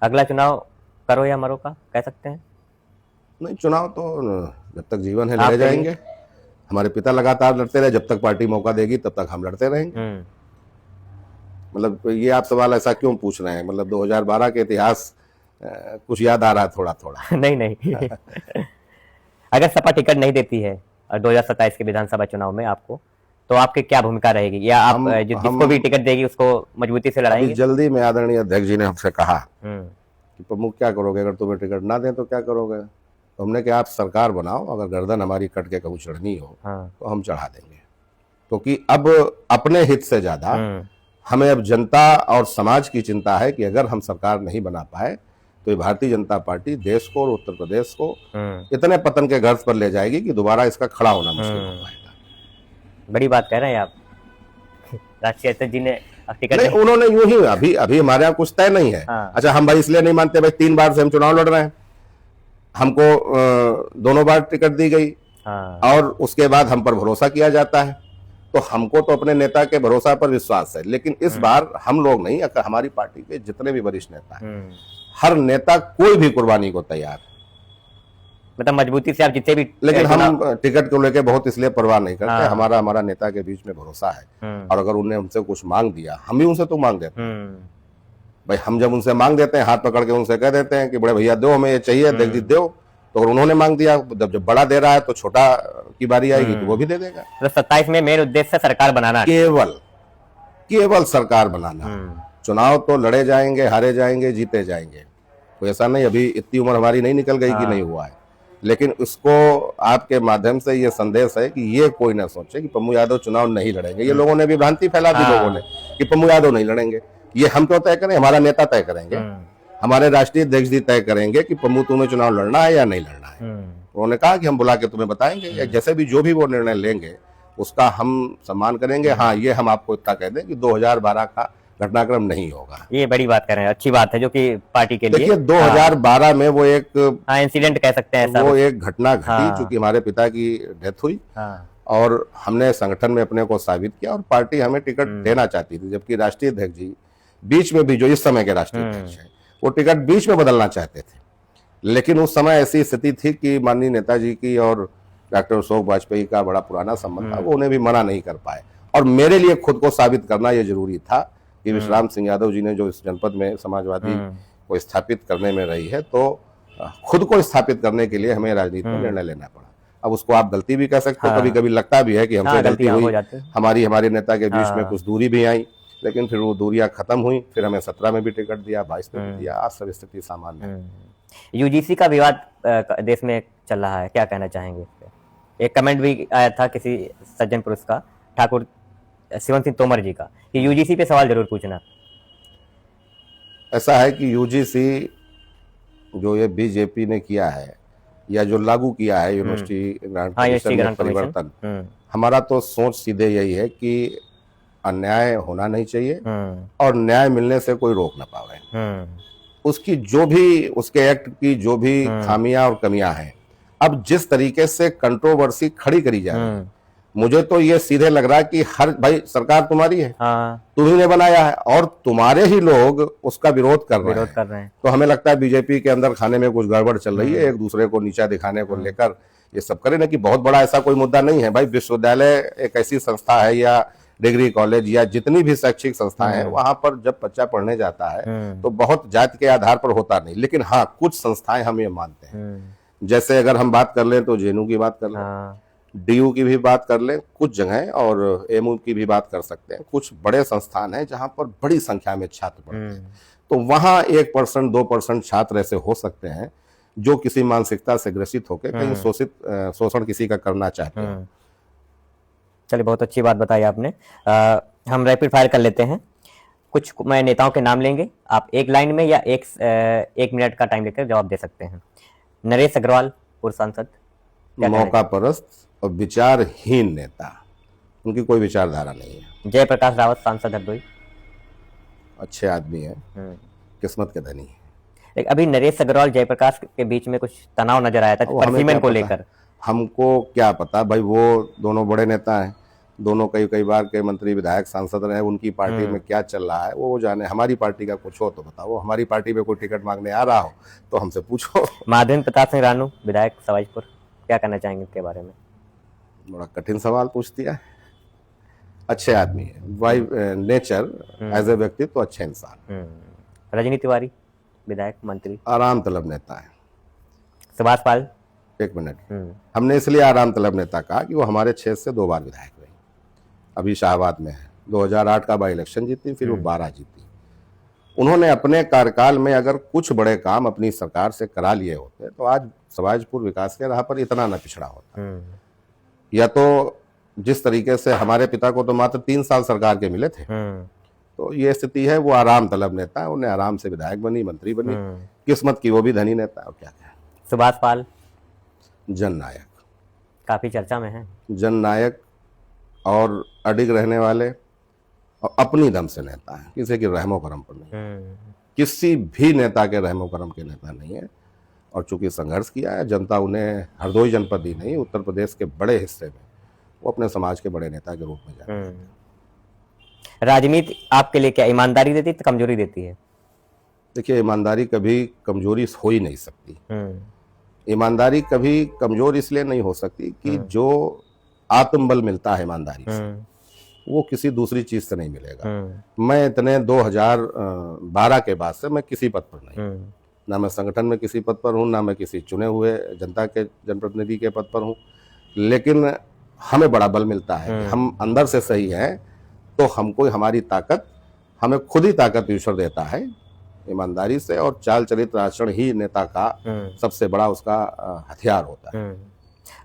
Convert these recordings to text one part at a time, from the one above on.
अगला चुनाव करो या मरो का कह सकते हैं? नहीं, चुनाव तो जब तक जीवन है आप लड़े कहिए। जाएंगे। हमारे पिता लगातार लड़ते रहे, जब तक पार्टी मौका देगी तब तक हम लड़ते रहेंगे। मतलब ये आप सवाल ऐसा क्यों पूछ रहे हैं? मतलब 2012 के इतिहास कुछ याद आ रहा है थोड़ा थोड़ा। नहीं नहीं। अगर सपा टिकट नहीं देती है 2027 के विधानसभा चुनाव में आपको, तो आपकी क्या भूमिका रहेगी, या आप जिसको भी टिकट देगी उसको मजबूती से अभी लड़ाएंगे? जल्दी में आदरणीय अध्यक्ष जी ने हमसे कहा हम्म। कि प्रमुख क्या करोगे अगर तुम्हें टिकट ना दें तो क्या करोगे? तो हमने कहा आप सरकार बनाओ, अगर गर्दन हमारी कट के कभी चढ़नी हो तो हम चढ़ा देंगे। क्योंकि अब अपने हित से ज्यादा हमें अब जनता और समाज की चिंता है कि अगर हम सरकार नहीं बना पाए तो ये भारतीय जनता पार्टी देश को और उत्तर प्रदेश को इतने पतन के गर्त पर ले जाएगी कि दोबारा इसका खड़ा होना मुश्किल हो पाएगा। बड़ी बात कह रहे हैं आप। राष्ट्रीय अध्यक्ष जी ने टिकट नहीं, उन्होंने यूं ही अभी हमारे यहाँ कुछ तय नहीं है। अच्छा, हम भाई इसलिए नहीं मानते, भाई 3 बार से हम चुनाव लड़ रहे हैं, हमको 2 बार टिकट दी गई और उसके बाद हम पर भरोसा किया जाता है, तो हमको तो अपने नेता के भरोसा पर विश्वास है। लेकिन इस बार हम लोग नहीं, हमारी पार्टी के जितने भी वरिष्ठ नेता हैं, हर नेता कोई भी कुर्बानी को तैयार है। मतलब मजबूती से आप जितने भी, लेकिन हम टिकट को लेके बहुत इसलिए परवाह नहीं करते। हमारा नेता के बीच में भरोसा है, और अगर उन्होंने हमसे कुछ मांग दिया, हम भी उनसे तो मांग देते हैं। भाई हम जब उनसे मांग देते हैं, हाथ पकड़ के उनसे कह देते हैं कि बड़े भैया दो, हमें ये चाहिए, देख दो। तो अगर उन्होंने मांग दिया, जब बड़ा दे रहा है तो छोटा की बारी आएगी तो वो भी दे देगा। तो 27 में मेन उद्देश्य सरकार बनाना, केवल सरकार बनाना। चुनाव तो लड़े जाएंगे, हारे जाएंगे, जीते जाएंगे, तो ऐसा नहीं अभी इतनी उम्र हमारी नहीं निकल गई कि नहीं हुआ है। लेकिन उसको आपके माध्यम से ये संदेश है कि ये कोई ना सोचे कि पम्मू यादव चुनाव नहीं लड़ेंगे। ये लोगों ने भी भ्रांति फैला दी लोगों ने कि पम्मू यादव नहीं लड़ेंगे। ये हम क्यों तय करें? हमारा नेता तय करेंगे, हमारे राष्ट्रीय अध्यक्ष जी तय करेंगे कि पम्मू तुम्हें चुनाव लड़ना है या नहीं लड़ना है। उन्होंने कहा कि हम बुला के तुम्हें बताएंगे, या जैसे भी जो भी वो निर्णय लेंगे उसका हम सम्मान करेंगे। हाँ, ये हम आपको इतना कह दें कि 2012 का घटनाक्रम नहीं होगा। ये बड़ी बात कर रहे हैं, अच्छी बात है जो कि पार्टी के लिए। देखिए 2012 में वो एक इंसिडेंट कह सकते हैं, वो एक घटना घटी चूंकि हमारे पिता की डेथ हुई, और हमने संगठन में अपने को साबित किया, और पार्टी हमें टिकट देना चाहती थी, जबकि राष्ट्रीय अध्यक्ष जी बीच में भी, जो इस समय के राष्ट्रीय अध्यक्ष हैं, वो टिकट बीच में बदलना चाहते थे। लेकिन उस समय ऐसी स्थिति थी कि माननीय नेताजी की और डॉक्टर अशोक वाजपेयी का बड़ा पुराना संबंध था, वो उन्हें भी मना नहीं कर पाए। और मेरे लिए खुद को साबित करना यह जरूरी था कि विश्राम सिंह यादव जी ने जो इस जनपद में समाजवादी को स्थापित करने में रही है, तो खुद को स्थापित करने के लिए हमें राजनीति में निर्णय लेना पड़ा। अब उसको आप गलती भी कह सकते हो, कभी कभी लगता भी है कि हमसे गलती हुई, हमारे नेता के बीच में कुछ दूरी भी आई, लेकिन फिर वो दूरियां खत्म हुई। फिर हमें 17 में भी टिकट दिया, 22 में भी दिया, आज सब स्थिति सामान्य है। यूजीसी का विवाद देश में चल रहा है, क्या कहना चाहेंगे इस पे? एक कमेंट भी आया था किसी सज्जन पुरुष का, ठाकुर शिवंत सिंह तोमर जी का, कि यूजीसी पे सवाल जरूर पूछना। ऐसा है कि यूजीसी जो ये बीजेपी ने किया है, या जो लागू किया है यूनिवर्सिटी ग्रांट कमीशन में परिवर्तन, हमारा तो सोच सीधे यही है कि अन्याय होना नहीं चाहिए, और न्याय मिलने से कोई रोक ना पावे। उसकी जो भी, उसके एक्ट की जो भी खामियां और कमियां हैं, अब जिस तरीके से कंट्रोवर्सी खड़ी करी जा रही है, मुझे तो ये सीधे लग रहा है कि हर भाई सरकार तुम्हारी है, तुम्ही ने बनाया है, और तुम्हारे ही लोग उसका विरोध कर रहे हैं। तो हमें लगता है बीजेपी के अंदर खाने में कुछ गड़बड़ चल रही है, एक दूसरे को नीचा दिखाने को लेकर ये सब करे ना, कि बहुत बड़ा ऐसा कोई मुद्दा नहीं है। भाई विश्वविद्यालय एक ऐसी संस्था है, या डिग्री कॉलेज, या जितनी भी शैक्षिक संस्थाएं हैं, वहां पर जब बच्चा पढ़ने जाता है तो बहुत जाति के आधार पर होता नहीं। लेकिन हाँ, कुछ संस्थाएं हम ये मानते हैं, जैसे अगर हम बात कर लें तो जेएनयू की बात कर लें, डीयू की भी बात कर लें कुछ जगह, और एमयू की भी बात कर सकते हैं। कुछ बड़े संस्थान हैं जहां पर बड़ी संख्या में छात्र पढ़ते हैं, तो वहां 1% 2% छात्र ऐसे हो सकते हैं जो किसी मानसिकता से ग्रसित होकर कहीं शोषण किसी का करना चाहते हैं। चलिए, बहुत अच्छी बात बताई आपने। हम रैपिड फायर कर लेते हैं। कुछ मैं नेताओं के नाम लेंगे, आप एक लाइन में या एक मिनट का टाइम लेकर जवाब दे सकते हैं। नरेश अग्रवाल, पूर्व सांसद, मौका परस्त और विचारहीन नेता, उनकी कोई विचारधारा नहीं है। जयप्रकाश रावत, सांसद हरदोई, अच्छे आदमी है, किस्मत के धनी है। अभी नरेश अग्रवाल जयप्रकाश के बीच में कुछ तनाव नजर आया था परसिमन को लेकर। हमको क्या पता भाई, वो दोनों बड़े नेता हैं, दोनों कई कई बार के मंत्री विधायक सांसद रहे, उनकी पार्टी में क्या चल रहा है वो जाने। हमारी पार्टी का कुछ हो तो बताओ, हमारी पार्टी में कोई टिकट मांगने आ रहा हो तो हमसे पूछो। माधवेंद्र प्रताप सिंह रानू विधायक सवाईपुर, क्या कहना चाहेंगे इसके बारे में? बड़ा कठिन सवाल पूछ दिया। अच्छे आदमी है, बाई नेचर एज ए व्यक्ति तो अच्छे इंसान। रजनी तिवारी विधायक मंत्री, आराम तलब नेता है। सुभाष पाल, एक मिनट, हमने इसलिए आराम तलब नेता कहा कि वो हमारे क्षेत्र से 2 बार विधायक रही, अभी शाहबाद में है, 2008 का बाई इलेक्शन जीती, फिर वो 12 जीती। उन्होंने अपने कार्यकाल में अगर कुछ बड़े काम अपनी सरकार से करा लिए होते तो आज सवाईपुर विकास के राह पर इतना न पिछड़ा होता। या तो जिस तरीके से हमारे पिता को तो मात्र 3 साल सरकार के मिले थे, तो ये स्थिति है। वो आराम तलब नेता है, उन्हें आराम से विधायक बनी, मंत्री बनी, किस्मत की वो भी धनी नेता है। और क्या क्या। सुभाष पाल जननायक, काफी चर्चा में है। जननायक और अडिग रहने वाले और अपनी दम से नेता है, किसी की रहमो करम पर नहीं, किसी भी नेता के रहमो करम के नेता नहीं है। और चूंकि संघर्ष किया है, जनता उन्हें हरदोई जनपद ही नहीं, उत्तर प्रदेश के बड़े हिस्से में वो अपने समाज के बड़े नेता के रूप में जाते हैं। राजनीति आपके लिए क्या ईमानदारी देती है तो कमजोरी देती है? देखिए, ईमानदारी कभी कमजोरी हो ही नहीं सकती। ईमानदारी कभी कमजोर इसलिए नहीं हो सकती कि जो आत्मबल मिलता है ईमानदारी से वो किसी दूसरी चीज से नहीं मिलेगा। मैं इतने 2012 के बाद से मैं किसी पद पर नहीं, ना मैं संगठन में किसी पद पर हूँ, ना मैं किसी चुने हुए जनता के जनप्रतिनिधि के पद पर हूँ, लेकिन हमें बड़ा बल मिलता है कि हम अंदर से सही हैं तो हमको हमारी ताकत, हमें खुद ही ताकत ईश्वर देता है ईमानदारी से। और चाल चरित्र आचरण ही नेता का सबसे बड़ा उसका हथियार होता है।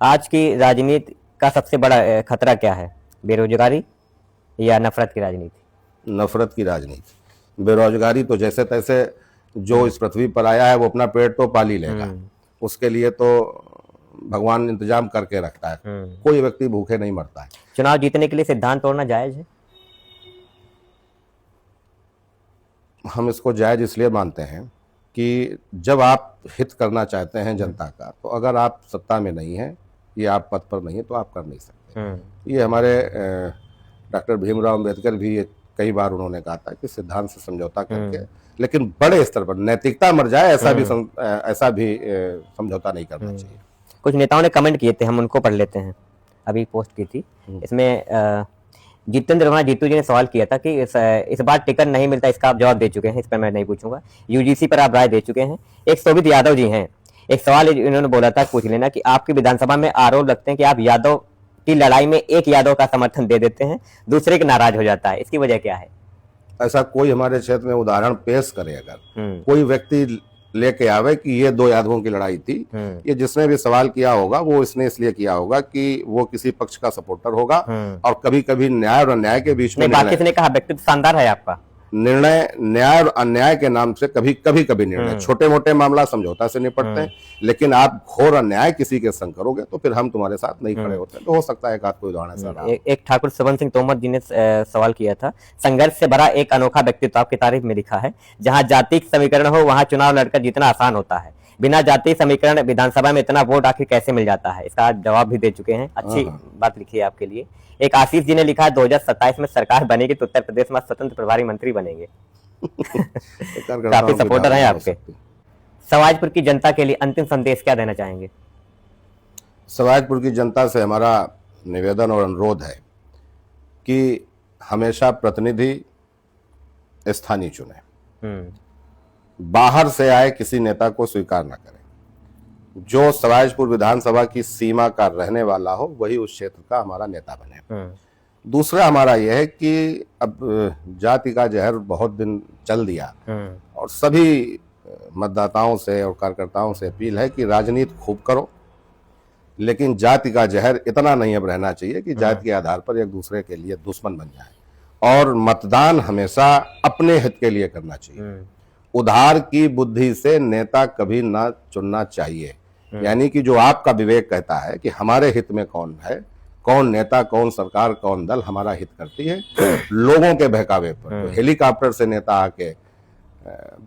आज की राजनीति का सबसे बड़ा खतरा क्या है? बेरोजगारी या नफरत की राजनीति? नफरत की राजनीति। बेरोजगारी तो जैसे तैसे जो इस पृथ्वी पर आया है वो अपना पेट तो पाल ही लेगा, उसके लिए तो भगवान इंतजाम करके रखता है, कोई व्यक्ति भूखे नहीं मरता है। चुनाव जीतने के लिए सिद्धांत तोड़ना जायज है? हम इसको जायज इसलिए मानते हैं कि जब आप हित करना चाहते हैं जनता का, तो अगर आप सत्ता में नहीं हैं या आप पद पर नहीं है तो आप कर नहीं सकते। ये हमारे डॉक्टर भीमराव अंबेडकर भी कई बार उन्होंने कहा था कि सिद्धांत से समझौता करके, लेकिन बड़े स्तर पर नैतिकता मर जाए ऐसा भी समझौता नहीं करना चाहिए। कुछ नेताओं ने कमेंट किए थे, हम उनको पढ़ लेते हैं। अभी पोस्ट की थी इसमें जितेंद्र वर्मा जीतू जी ने सवाल किया था कि इस बार टिकट नहीं मिलता, इसका आप जवाब दे चुके हैं, इस पर मैं नहीं पूछूंगा। यूजीसी पर आप राय दे चुके हैं। एक शोभित यादव जी हैं, एक सवाल इन्होंने बोला था, पूछ लेना कि आपकी विधानसभा में आरोप लगते हैं कि आप यादव की लड़ाई में एक यादव का समर्थन दे देते हैं, दूसरे के नाराज हो जाता है, इसकी वजह क्या है? ऐसा कोई हमारे क्षेत्र में उदाहरण पेश करे, अगर कोई व्यक्ति लेके आवे कि ये 2 यादवों की लड़ाई थी, ये जिसने भी सवाल किया होगा वो इसने इसलिए किया होगा कि वो किसी पक्ष का सपोर्टर होगा और कभी कभी न्याय और अन्याय के बीच में बाकी ने कहा व्यक्तित्व शानदार है आपका, निर्णय न्याय और अन्याय के नाम से कभी निर्णय छोटे मोटे मामला समझौता से निपटते हैं, लेकिन आप घोर अन्याय किसी के संग करोगे तो फिर हम तुम्हारे साथ नहीं खड़े होते। तो हो सकता है एक आध कोई उदाहरण ऐसा रहा। एक ठाकुर सवन सिंह तोमर जी ने सवाल किया था, संघर्ष से भरा एक अनोखा व्यक्तित्व आपकी तारीफ में लिखा है, जहां जाति समीकरण हो वहां चुनाव लड़कर जीतना आसान होता है, बिना जाति समीकरण विधानसभा में इतना वोट आखिर कैसे मिल जाता है? इसका जवाब भी दे चुके हैं, अच्छी बात लिखी है आपके लिए। एक आशीष जी ने लिखा है 2027 में सरकार बनेगी तो उत्तर प्रदेश में स्वतंत्र प्रभारी मंत्री बनेंगे। काफी सपोर्टर हैं आपके। सवाईपुर की जनता के लिए अंतिम संदेश क्या देना चाहेंगे? सवाईपुर की जनता से हमारा निवेदन और अनुरोध है कि हमेशा प्रतिनिधि स्थानीय चुने, बाहर से आए किसी नेता को स्वीकार न करें। जो सवाईपुर विधानसभा की सीमा का रहने वाला हो वही उस क्षेत्र का हमारा नेता बने। दूसरा हमारा यह है कि अब जाति का जहर बहुत दिन चल दिया और सभी मतदाताओं से और कार्यकर्ताओं से अपील है कि राजनीति खूब करो, लेकिन जाति का जहर इतना नहीं अब रहना चाहिए कि जाति के आधार पर एक दूसरे के लिए दुश्मन बन जाए। और मतदान हमेशा अपने हित के लिए करना चाहिए। उधार की बुद्धि से नेता कभी ना चुनना चाहिए। यानी कि जो आपका विवेक कहता है कि हमारे हित में कौन है, कौन नेता, कौन सरकार, कौन दल हमारा हित करती है, लोगों के बहकावे पर तो हेलीकॉप्टर से नेता आके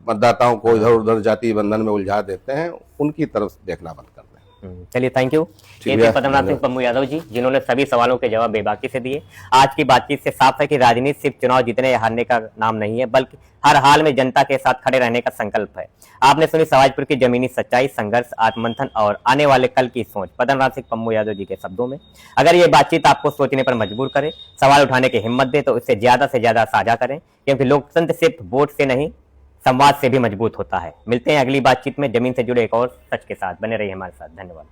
मतदाताओं को इधर उधर जाति बंधन में उलझा देते हैं, उनकी तरफ देखना बंद कर दें। चलिए, थैंक यू। ये थे पद्मनाभ सिंह पम्मू यादव जी, जिन्होंने सभी सवालों के जवाब बेबाकी से दिए। आज की बातचीत से साफ है कि राजनीति सिर्फ चुनाव जीतने या हारने का नाम नहीं है, बल्कि हर हाल में जनता के साथ खड़े रहने का संकल्प है। आपने सुनी समाजपुर की जमीनी सच्चाई, संघर्ष, आत्ममंथन और आने वाले कल की सोच पद्मनाभ सिंह पम्मू यादव जी के शब्दों में। अगर ये बातचीत आपको सोचने पर मजबूर करे, सवाल उठाने की हिम्मत दे, तो इसे ज्यादा से ज्यादा साझा करें, क्योंकि लोकतंत्र सिर्फ वोट से नहीं, संवाद से भी मजबूत होता है। मिलते हैं अगली बातचीत में जमीन से जुड़े एक और सच के साथ। बने रहिए हमारे साथ। धन्यवाद।